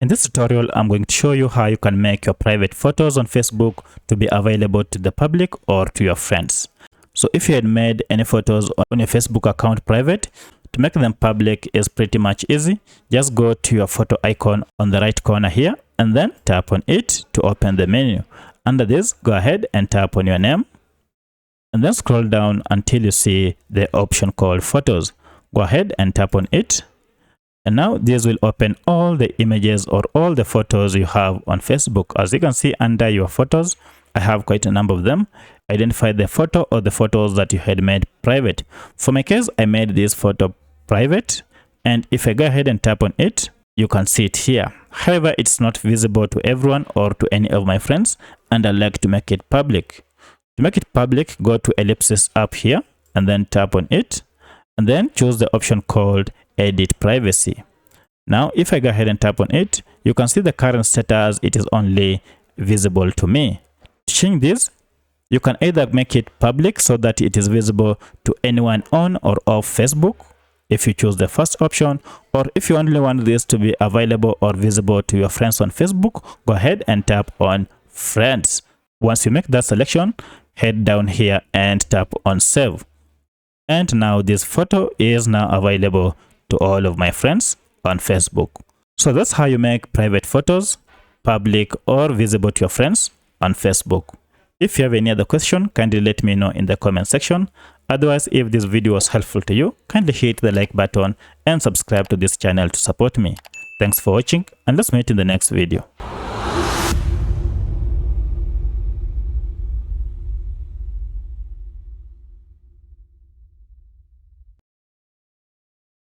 In this tutorial, I'm going to show you how you can make your private photos on Facebook to be available to the public or to your friends. So if you had made any photos on your Facebook account private, to make them public is pretty much easy. Just go to your photo icon on the right corner here and then tap on it to open the menu. Under this, go ahead and tap on your name and then scroll down until you see the option called Photos. Go ahead and tap on it. And now this will open all the images or all the photos you have on Facebook. As you can see under your photos, I have quite a number of them. Identify the photo or the photos that you had made private. For my case, I made this photo private. And if I go ahead and tap on it, you can see it here. However, it's not visible to everyone or to any of my friends. And I'd like to make it public. To make it public, go to ellipsis up here and then tap on it. And then choose the option called Edit Privacy. Now, if I go ahead and tap on it, you can see the current status. It is only visible to me. To change this, you can either make it public so that it is visible to anyone on or off Facebook, if you choose the first option, or if you only want this to be available or visible to your friends on Facebook, go ahead and tap on Friends. Once you make that selection, head down here and tap on Save. And now this photo is now available to all of my friends on Facebook. So that's how you make private photos public or visible to your friends on Facebook. If you have any other question, kindly let me know in the comment section. Otherwise, if this video was helpful to you, kindly hit the like button and subscribe to this channel to support me. Thanks for watching, and let's meet in the next video.